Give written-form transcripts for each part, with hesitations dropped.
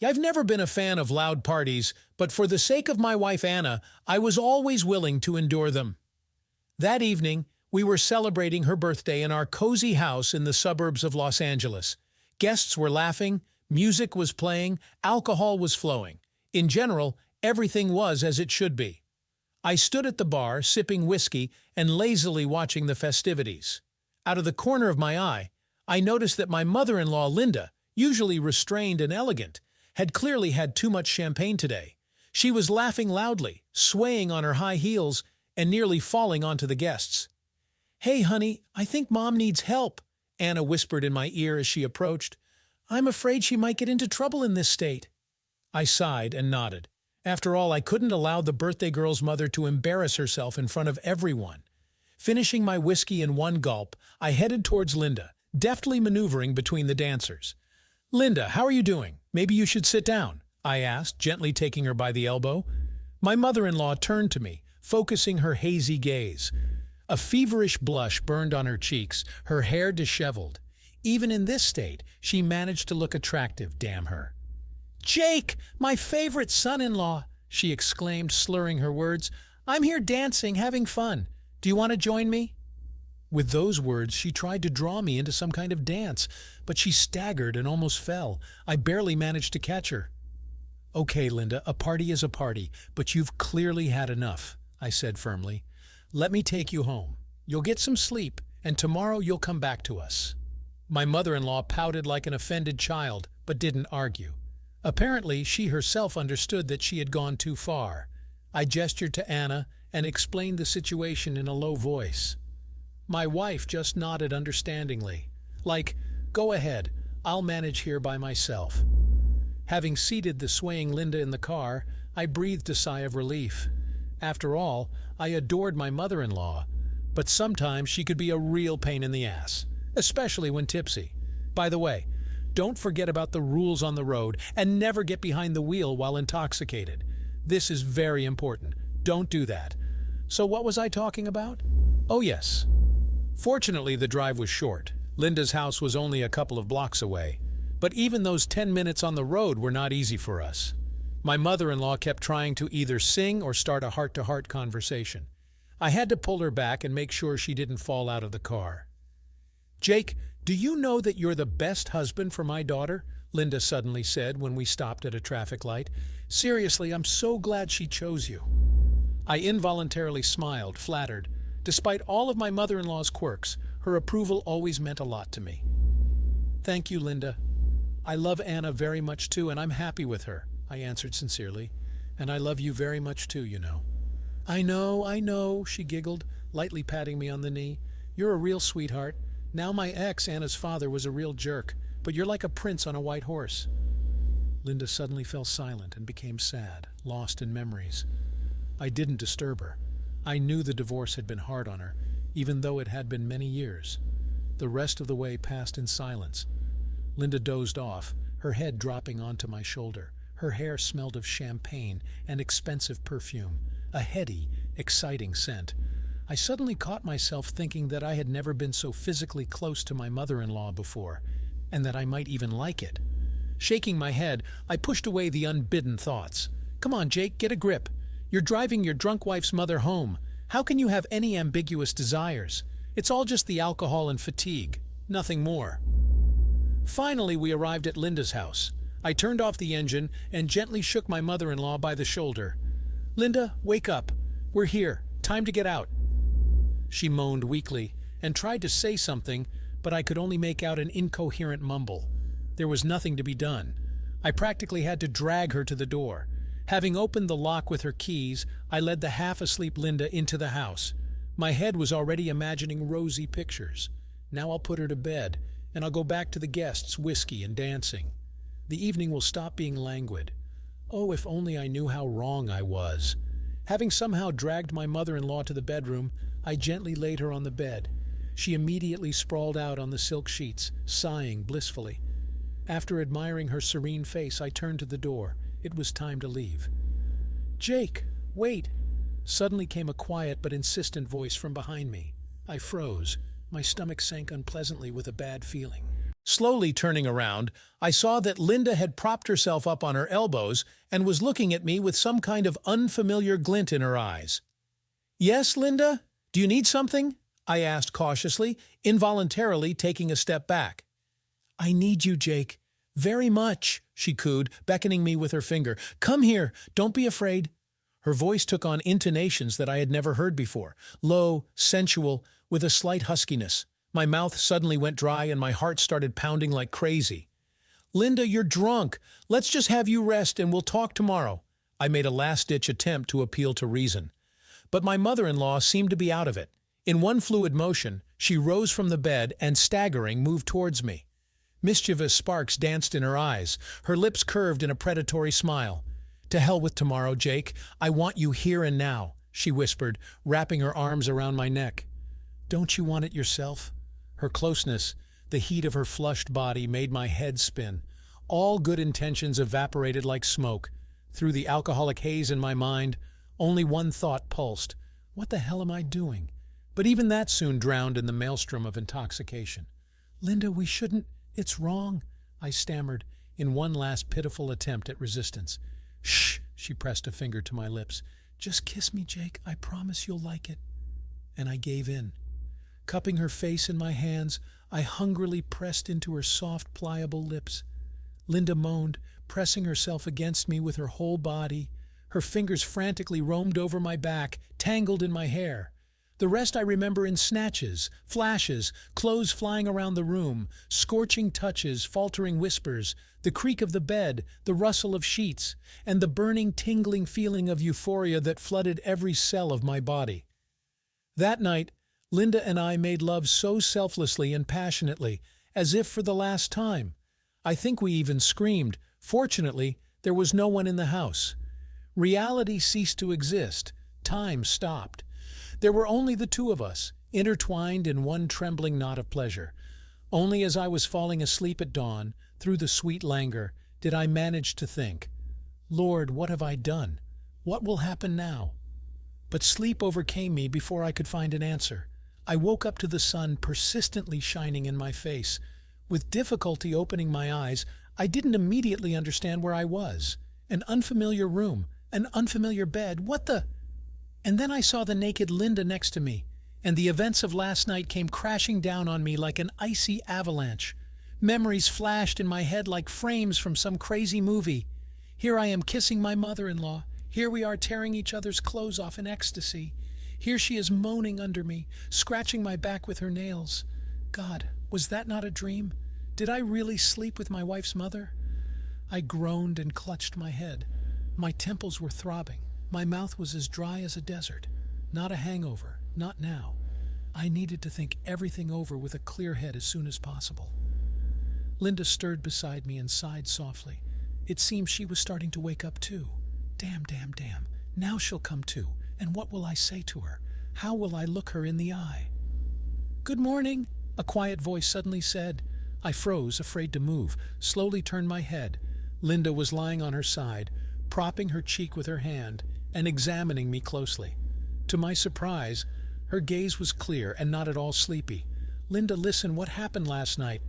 I've never been a fan of loud parties, but for the sake of my wife Anna, I was always willing to endure them. That evening, we were celebrating her birthday in our cozy house in the suburbs of Los Angeles. Guests were laughing, music was playing, alcohol was flowing. In general, everything was as it should be. I stood at the bar, sipping whiskey and lazily watching the festivities. Out of the corner of my eye, I noticed that my mother-in-law, Linda, usually restrained and elegant, had clearly had too much champagne today. She was laughing loudly, swaying on her high heels, and nearly falling onto the guests. "Hey, honey, I think Mom needs help," Anna whispered in my ear as she approached. "I'm afraid she might get into trouble in this state." I sighed and nodded. After all, I couldn't allow the birthday girl's mother to embarrass herself in front of everyone. Finishing my whiskey in one gulp, I headed towards Linda, deftly maneuvering between the dancers. "Linda, how are you doing? Maybe you should sit down," I asked, gently taking her by the elbow. My mother-in-law turned to me, focusing her hazy gaze. A feverish blush burned on her cheeks, her hair disheveled. Even in this state, she managed to look attractive, damn her. "Jake, my favorite son-in-law," she exclaimed, slurring her words. "I'm here dancing, having fun. Do you want to join me?" With those words, she tried to draw me into some kind of dance, but she staggered and almost fell. I barely managed to catch her. "Okay, Linda, a party is a party, but you've clearly had enough," I said firmly. "Let me take you home. You'll get some sleep, and tomorrow you'll come back to us." My mother-in-law pouted like an offended child, but didn't argue. Apparently, she herself understood that she had gone too far. I gestured to Anna and explained the situation in a low voice. My wife just nodded understandingly, like, "Go ahead, I'll manage here by myself." Having seated the swaying Linda in the car, I breathed a sigh of relief. After all, I adored my mother-in-law, but sometimes she could be a real pain in the ass, especially when tipsy. By the way, don't forget about the rules on the road and never get behind the wheel while intoxicated. This is very important. Don't do that. So what was I talking about? Oh yes. Fortunately, the drive was short. Linda's house was only a couple of blocks away. But even those 10 minutes on the road were not easy for us. My mother-in-law kept trying to either sing or start a heart-to-heart conversation. I had to pull her back and make sure she didn't fall out of the car. "Jake, do you know that you're the best husband for my daughter?" Linda suddenly said when we stopped at a traffic light. "Seriously, I'm so glad she chose you." I involuntarily smiled, flattered. Despite all of my mother-in-law's quirks, her approval always meant a lot to me. "Thank you, Linda. I love Anna very much too, and I'm happy with her," I answered sincerely. "And I love you very much too, you know." I know," she giggled, lightly patting me on the knee. "You're a real sweetheart. Now my ex, Anna's father, was a real jerk, but you're like a prince on a white horse." Linda suddenly fell silent and became sad, lost in memories. I didn't disturb her. I knew the divorce had been hard on her, even though it had been many years. The rest of the way passed in silence. Linda dozed off, her head dropping onto my shoulder. Her hair smelled of champagne and expensive perfume, a heady, exciting scent. I suddenly caught myself thinking that I had never been so physically close to my mother-in-law before, and that I might even like it. Shaking my head, I pushed away the unbidden thoughts. "Come on, Jake, get a grip. You're driving your drunk wife's mother home. How can you have any ambiguous desires? It's all just the alcohol and fatigue, nothing more." Finally, we arrived at Linda's house. I turned off the engine and gently shook my mother-in-law by the shoulder. "Linda, wake up. We're here. Time to get out." She moaned weakly and tried to say something, but I could only make out an incoherent mumble. There was nothing to be done. I practically had to drag her to the door. Having opened the lock with her keys, I led the half-asleep Linda into the house. My head was already imagining rosy pictures. Now I'll put her to bed, and I'll go back to the guests, whiskey and dancing. The evening will stop being languid. Oh, if only I knew how wrong I was. Having somehow dragged my mother-in-law to the bedroom, I gently laid her on the bed. She immediately sprawled out on the silk sheets, sighing blissfully. After admiring her serene face, I turned to the door. It was time to leave. "Jake, wait!" Suddenly came a quiet but insistent voice from behind me. I froze. My stomach sank unpleasantly with a bad feeling. Slowly turning around, I saw that Linda had propped herself up on her elbows and was looking at me with some kind of unfamiliar glint in her eyes. "Yes, Linda? Do you need something?" I asked cautiously, involuntarily taking a step back. "I need you, Jake. Very much," she cooed, beckoning me with her finger. "Come here. Don't be afraid." Her voice took on intonations that I had never heard before, low, sensual, with a slight huskiness. My mouth suddenly went dry and my heart started pounding like crazy. "Linda, you're drunk. Let's just have you rest and we'll talk tomorrow." I made a last-ditch attempt to appeal to reason. But my mother-in-law seemed to be out of it. In one fluid motion, she rose from the bed and, staggering, moved towards me. Mischievous sparks danced in her eyes, her lips curved in a predatory smile. "To hell with tomorrow, Jake. I want you here and now," she whispered, wrapping her arms around my neck. "Don't you want it yourself?" Her closeness, the heat of her flushed body made my head spin. All good intentions evaporated like smoke. Through the alcoholic haze in my mind, only one thought pulsed. What the hell am I doing? But even that soon drowned in the maelstrom of intoxication. "Linda, we shouldn't. It's wrong," I stammered, in one last pitiful attempt at resistance. "Shh," she pressed a finger to my lips. "Just kiss me, Jake. I promise you'll like it." And I gave in. Cupping her face in my hands, I hungrily pressed into her soft, pliable lips. Linda moaned, pressing herself against me with her whole body. Her fingers frantically roamed over my back, tangled in my hair. The rest I remember in snatches, flashes, clothes flying around the room, scorching touches, faltering whispers, the creak of the bed, the rustle of sheets, and the burning, tingling feeling of euphoria that flooded every cell of my body. That night, Linda and I made love so selflessly and passionately, as if for the last time. I think we even screamed. Fortunately, there was no one in the house. Reality ceased to exist. Time stopped. There were only the two of us, intertwined in one trembling knot of pleasure. Only as I was falling asleep at dawn, through the sweet languor, did I manage to think, "Lord, what have I done? What will happen now?" But sleep overcame me before I could find an answer. I woke up to the sun persistently shining in my face. With difficulty opening my eyes, I didn't immediately understand where I was. An unfamiliar room, an unfamiliar bed, what the... And then I saw the naked Linda next to me, and the events of last night came crashing down on me like an icy avalanche. Memories flashed in my head like frames from some crazy movie. Here I am kissing my mother-in-law. Here we are tearing each other's clothes off in ecstasy. Here she is moaning under me, scratching my back with her nails. God, was that not a dream? Did I really sleep with my wife's mother? I groaned and clutched my head. My temples were throbbing. My mouth was as dry as a desert. Not a hangover, not now. I needed to think everything over with a clear head as soon as possible. Linda stirred beside me and sighed softly. It seemed she was starting to wake up too. Damn, damn, damn. Now she'll come to. And what will I say to her? How will I look her in the eye? "Good morning," a quiet voice suddenly said. I froze, afraid to move, slowly turned my head. Linda was lying on her side, propping her cheek with her hand and examining me closely. To my surprise, her gaze was clear and not at all sleepy. "Linda, listen, what happened last night?"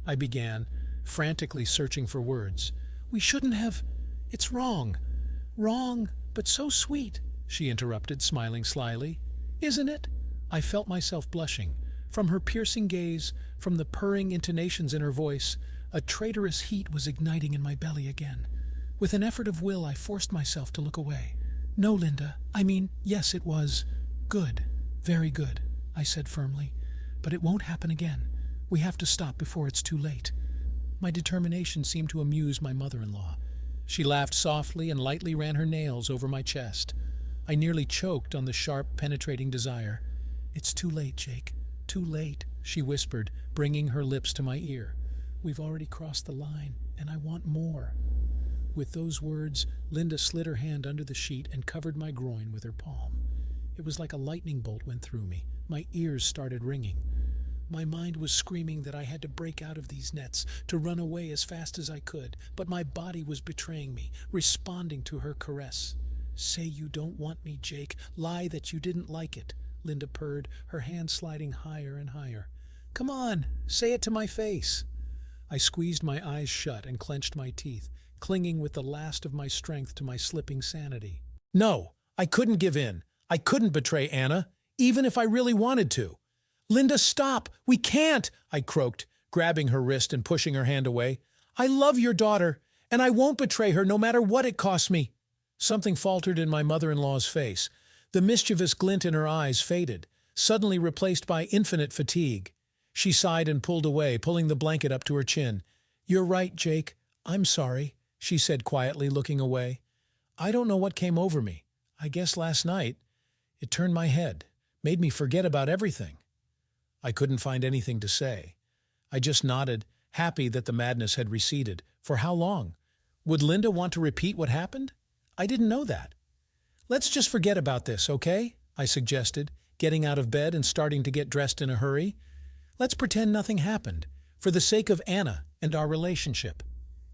I began, frantically searching for words. "We shouldn't have... It's wrong. Wrong, but so sweet," she interrupted, smiling slyly. "Isn't it?" I felt myself blushing. From her piercing gaze, from the purring intonations in her voice, a traitorous heat was igniting in my belly again. With an effort of will, I forced myself to look away. "No, Linda. Yes, it was good. Very good," I said firmly. "But it won't happen again. We have to stop before it's too late." My determination seemed to amuse my mother-in-law. She laughed softly and lightly ran her nails over my chest. I nearly choked on the sharp, penetrating desire. "It's too late, Jake. Too late," she whispered, bringing her lips to my ear. "We've already crossed the line, and I want more." With those words, Linda slid her hand under the sheet and covered my groin with her palm. It was like a lightning bolt went through me. My ears started ringing. My mind was screaming that I had to break out of these nets, to run away as fast as I could, but my body was betraying me, responding to her caress. "Say you don't want me, Jake. Lie that you didn't like it," Linda purred, her hand sliding higher and higher. "Come on, say it to my face." I squeezed my eyes shut and clenched my teeth, clinging with the last of my strength to my slipping sanity. No, I couldn't give in. I couldn't betray Anna, even if I really wanted to. "Linda, stop! We can't!" I croaked, grabbing her wrist and pushing her hand away. "I love your daughter, and I won't betray her no matter what it costs me." Something faltered in my mother-in-law's face. The mischievous glint in her eyes faded, suddenly replaced by infinite fatigue. She sighed and pulled away, pulling the blanket up to her chin. "You're right, Jake. I'm sorry," she said quietly, looking away. "I don't know what came over me. I guess last night it turned my head, made me forget about everything." I couldn't find anything to say. I just nodded, happy that the madness had receded. For how long? Would Linda want to repeat what happened? I didn't know that. "Let's just forget about this, okay?" I suggested, getting out of bed and starting to get dressed in a hurry. "Let's pretend nothing happened, for the sake of Anna and our relationship."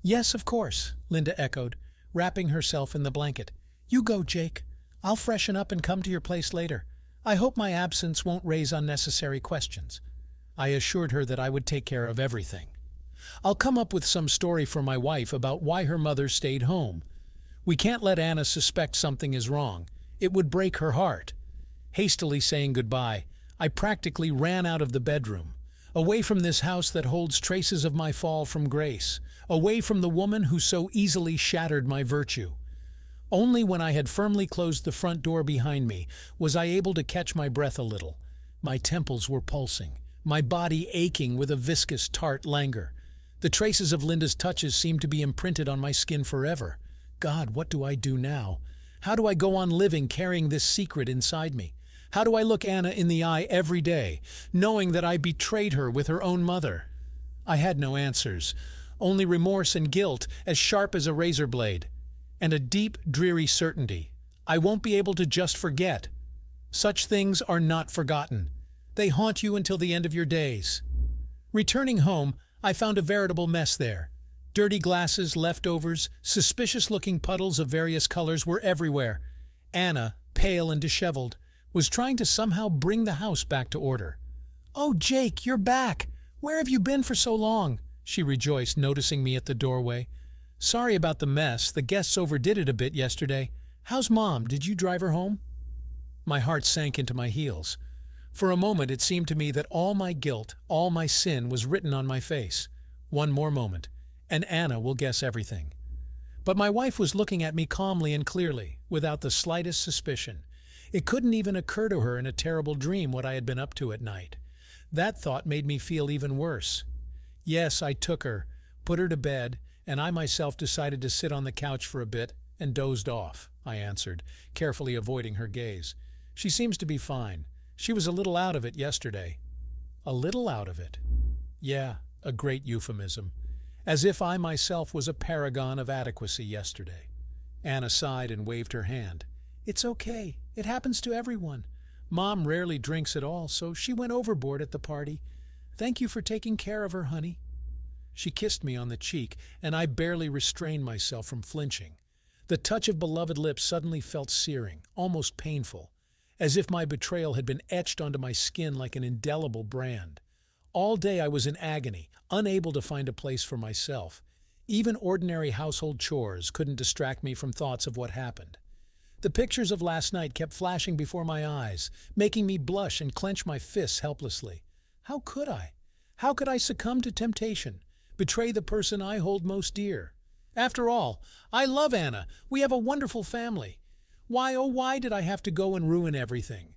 "Yes, of course," Linda echoed, wrapping herself in the blanket. "You go, Jake. I'll freshen up and come to your place later. I hope my absence won't raise unnecessary questions." I assured her that I would take care of everything. "I'll come up with some story for my wife about why her mother stayed home. We can't let Anna suspect something is wrong. It would break her heart." Hastily saying goodbye, I practically ran out of the bedroom, away from this house that holds traces of my fall from grace, away from the woman who so easily shattered my virtue. Only when I had firmly closed the front door behind me was I able to catch my breath a little. My temples were pulsing, my body aching with a viscous, tart languor. The traces of Linda's touches seemed to be imprinted on my skin forever. God, what do I do now? How do I go on living carrying this secret inside me? How do I look Anna in the eye every day, knowing that I betrayed her with her own mother? I had no answers, only remorse and guilt as sharp as a razor blade, and a deep, dreary certainty. I won't be able to just forget. Such things are not forgotten. They haunt you until the end of your days. Returning home, I found a veritable mess there. Dirty glasses, leftovers, suspicious-looking puddles of various colors were everywhere. Anna, pale and disheveled, was trying to somehow bring the house back to order. "Oh, Jake, you're back! Where have you been for so long?" she rejoiced, noticing me at the doorway. "Sorry about the mess. The guests overdid it a bit yesterday. How's Mom? Did you drive her home?" My heart sank into my heels. For a moment it seemed to me that all my guilt, all my sin was written on my face. One more moment, and Anna will guess everything. But my wife was looking at me calmly and clearly, without the slightest suspicion. It couldn't even occur to her in a terrible dream what I had been up to at night. That thought made me feel even worse. Yes, I took her, put her to bed, and I myself decided to sit on the couch for a bit and dozed off, I answered, carefully avoiding her gaze. "She seems to be fine. She was a little out of it yesterday." "A little out of it?" Yeah, a great euphemism. As if I myself was a paragon of adequacy yesterday. Anna sighed and waved her hand. "It's okay. It happens to everyone. Mom rarely drinks at all, so she went overboard at the party. Thank you for taking care of her, honey." She kissed me on the cheek, and I barely restrained myself from flinching. The touch of beloved lips suddenly felt searing, almost painful, as if my betrayal had been etched onto my skin like an indelible brand. All day I was in agony, unable to find a place for myself. Even ordinary household chores couldn't distract me from thoughts of what happened. The pictures of last night kept flashing before my eyes, making me blush and clench my fists helplessly. How could I? How could I succumb to temptation, betray the person I hold most dear? After all, I love Anna. We have a wonderful family. Why, oh why did I have to go and ruin everything?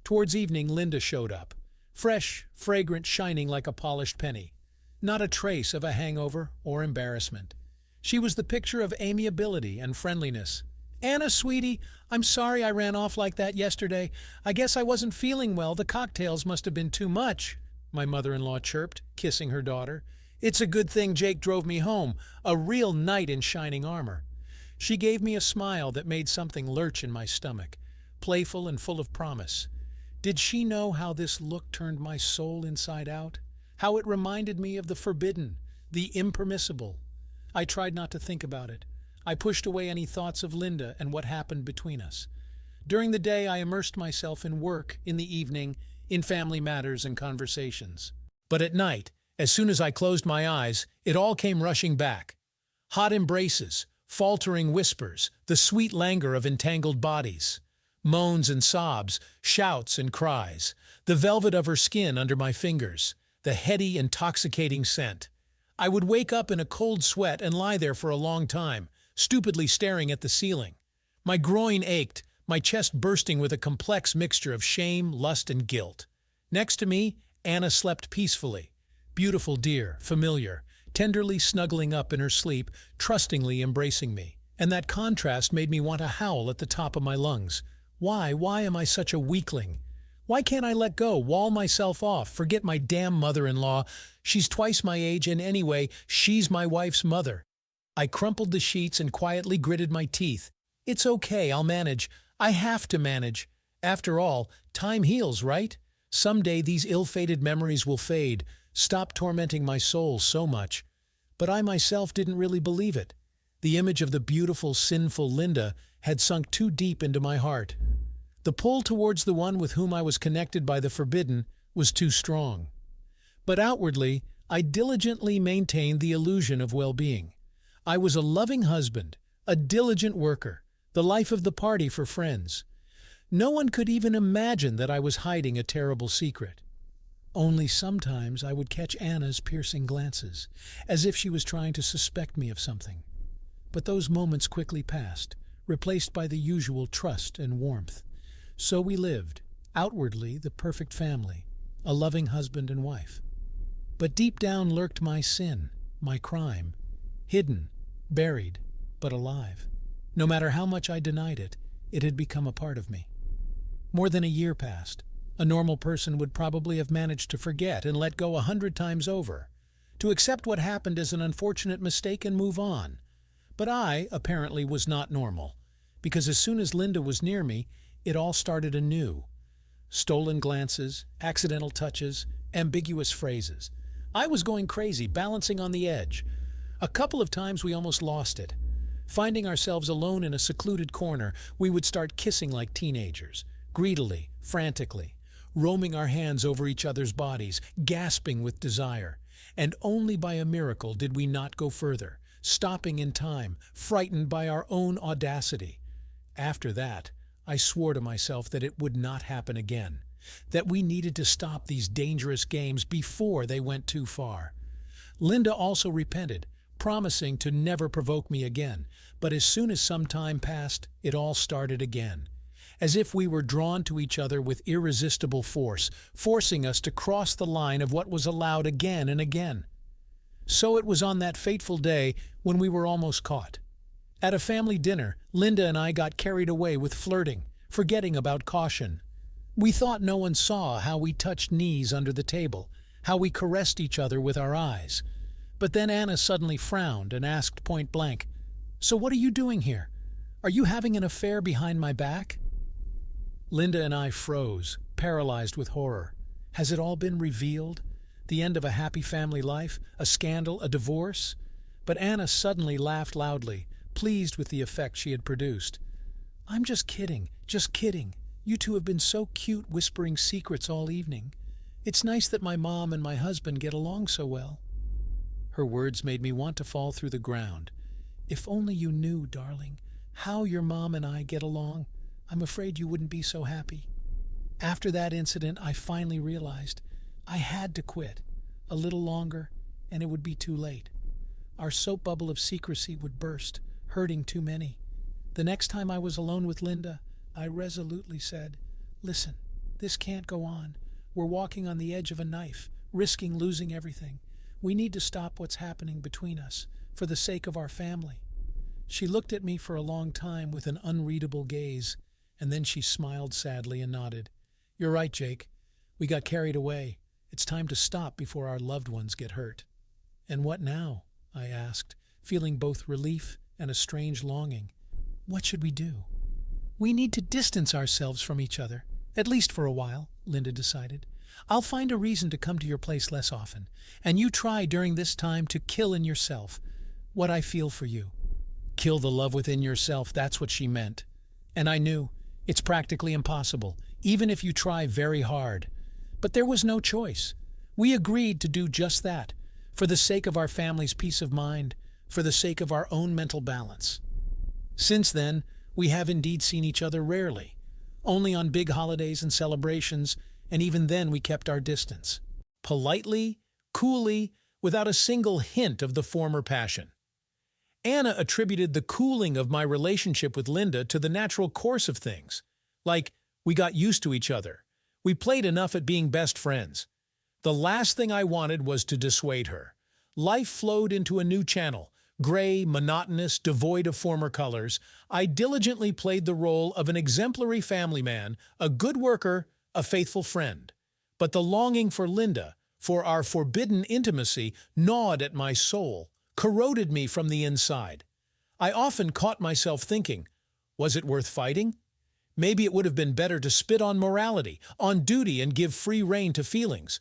Towards evening, Linda showed up. Fresh, fragrant, shining like a polished penny. Not a trace of a hangover or embarrassment. She was the picture of amiability and friendliness. "Anna, sweetie, I'm sorry I ran off like that yesterday. I guess I wasn't feeling well. The cocktails must have been too much," my mother-in-law chirped, kissing her daughter. "It's a good thing Jake drove me home, a real knight in shining armor." She gave me a smile that made something lurch in my stomach, playful and full of promise. Did she know how this look turned my soul inside out? How it reminded me of the forbidden, the impermissible? I tried not to think about it. I pushed away any thoughts of Linda and what happened between us. During the day, I immersed myself in work, in the evening, in family matters and conversations. But at night, As soon as I closed my eyes, it all came rushing back. Hot embraces, faltering whispers, the sweet languor of entangled bodies. Moans and sobs, shouts and cries, the velvet of her skin under my fingers, the heady, intoxicating scent. I would wake up in a cold sweat and lie there for a long time, stupidly staring at the ceiling. My groin ached, my chest bursting with a complex mixture of shame, lust, and guilt. Next to me, Anna slept peacefully. Beautiful, dear, familiar, tenderly snuggling up in her sleep, trustingly embracing me. And that contrast made me want to howl at the top of my lungs. Why am I such a weakling? Why can't I let go, wall myself off, forget my damn mother-in-law? She's twice my age, and anyway, she's my wife's mother. I crumpled the sheets and quietly gritted my teeth. It's okay, I'll manage. I have to manage. After all, time heals, right? Someday these ill-fated memories will fade, stop tormenting my soul so much. But I myself didn't really believe it. The image of the beautiful, sinful Linda had sunk too deep into my heart. The pull towards the one with whom I was connected by the forbidden was too strong. But outwardly, I diligently maintained the illusion of well-being. I was a loving husband, a diligent worker, the life of the party for friends. No one could even imagine that I was hiding a terrible secret. Only sometimes I would catch Anna's piercing glances, as if she was trying to suspect me of something. But those moments quickly passed, replaced by the usual trust and warmth. So we lived, outwardly the perfect family, a loving husband and wife. But deep down lurked my sin, my crime, hidden, buried, but alive. No matter how much I denied it, it had become a part of me. More than a year passed. A normal person would probably have managed to forget and let go 100 times over, to accept what happened as an unfortunate mistake and move on. But I, apparently, was not normal, because as soon as Linda was near me, it all started anew. Stolen glances, accidental touches, ambiguous phrases. I was going crazy, balancing on the edge. A couple of times we almost lost it. Finding ourselves alone in a secluded corner, we would start kissing like teenagers, greedily, frantically, roaming our hands over each other's bodies, gasping with desire. And only by a miracle did we not go further, stopping in time, frightened by our own audacity. After that, I swore to myself that it would not happen again, that we needed to stop these dangerous games before they went too far. Linda also repented, promising to never provoke me again, but as soon as some time passed, it all started again. As if we were drawn to each other with irresistible force, forcing us to cross the line of what was allowed again and again. So it was on that fateful day when we were almost caught. At a family dinner, Linda and I got carried away with flirting, forgetting about caution. We thought no one saw how we touched knees under the table, how we caressed each other with our eyes. But then Anna suddenly frowned and asked point blank, "So what are you doing here? Are you having an affair behind my back?" Linda and I froze, paralyzed with horror. Has it all been revealed? The end of a happy family life? A scandal? A divorce? But Anna suddenly laughed loudly, pleased with the effect she had produced. "I'm just kidding, just kidding. You two have been so cute whispering secrets all evening. It's nice that my mom and my husband get along so well." Her words made me want to fall through the ground. "If only you knew, darling, how your mom and I get along, I'm afraid you wouldn't be so happy." After that incident, I finally realized I had to quit. A little longer, and it would be too late. Our soap bubble of secrecy would burst, hurting too many. The next time I was alone with Linda, I resolutely said, "Listen, this can't go on. We're walking on the edge of a knife, risking losing everything. We need to stop what's happening between us, for the sake of our family." She looked at me for a long time with an unreadable gaze, and then she smiled sadly and nodded. "You're right, Jake. We got carried away. It's time to stop before our loved ones get hurt." "And what now?" I asked, feeling both relief and a strange longing. "What should we do?" "We need to distance ourselves from each other, at least for a while," Linda decided. "I'll find a reason to come to your place less often, and you try during this time to kill in yourself what I feel for you." Kill the love within yourself, that's what she meant. And I knew it's practically impossible, even if you try very hard. But there was no choice. We agreed to do just that, for the sake of our family's peace of mind, for the sake of our own mental balance. Since then, we have indeed seen each other rarely, only on big holidays and celebrations, and even then we kept our distance. Politely, coolly, without a single hint of the former passion. Anna attributed the cooling of my relationship with Linda to the natural course of things. Like, we got used to each other. We played enough at being best friends. The last thing I wanted was to dissuade her. Life flowed into a new channel, gray, monotonous, devoid of former colors. I diligently played the role of an exemplary family man, a good worker, a faithful friend. But the longing for Linda, for our forbidden intimacy, gnawed at my soul, corroded me from the inside. I often caught myself thinking, was it worth fighting? Maybe it would have been better to spit on morality, on duty, and give free rein to feelings.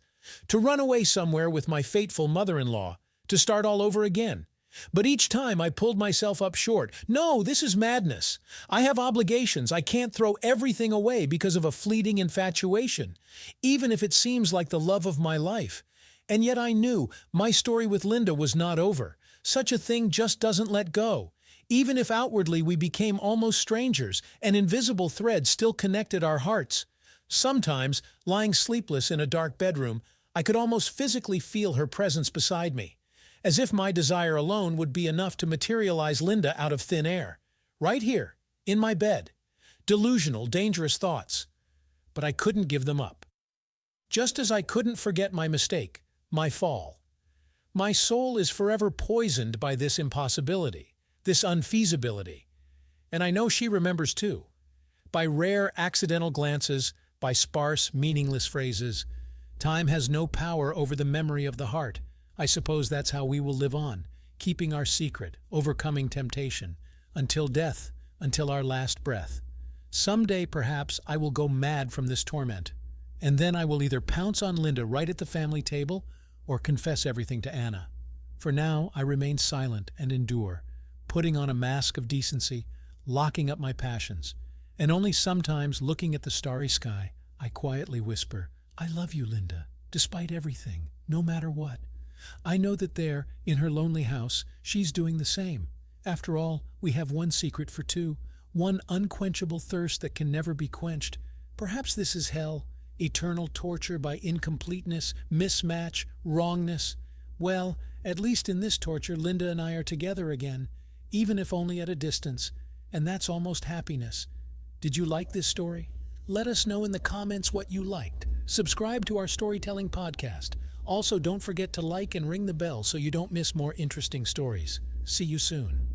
To run away somewhere with my fateful mother-in-law, to start all over again. But each time I pulled myself up short. No, this is madness. I have obligations. I can't throw everything away because of a fleeting infatuation, even if it seems like the love of my life. And yet I knew my story with Linda was not over. Such a thing just doesn't let go. Even if outwardly we became almost strangers, an invisible thread still connected our hearts. Sometimes, lying sleepless in a dark bedroom, I could almost physically feel her presence beside me, as if my desire alone would be enough to materialize Linda out of thin air. Right here, in my bed. Delusional, dangerous thoughts. But I couldn't give them up. Just as I couldn't forget my mistake, my fall. My soul is forever poisoned by this impossibility, this unfeasibility. And I know she remembers too. By rare, accidental glances, by sparse, meaningless phrases. Time has no power over the memory of the heart. I suppose that's how we will live on, keeping our secret, overcoming temptation, until death, until our last breath. Someday, perhaps, I will go mad from this torment, and then I will either pounce on Linda right at the family table or confess everything to Anna. For now, I remain silent and endure, putting on a mask of decency, locking up my passions, and only sometimes looking at the starry sky, I quietly whisper, I love you, Linda, despite everything, no matter what. I know that there, in her lonely house, she's doing the same. After all, we have one secret for two, one unquenchable thirst that can never be quenched. Perhaps this is hell, eternal torture by incompleteness, mismatch, wrongness. Well, at least in this torture, Linda and I are together again, even if only at a distance, and that's almost happiness. Did you like this story? Let us know in the comments what you liked. Subscribe to our storytelling podcast. Also, don't forget to like and ring the bell so you don't miss more interesting stories. See you soon.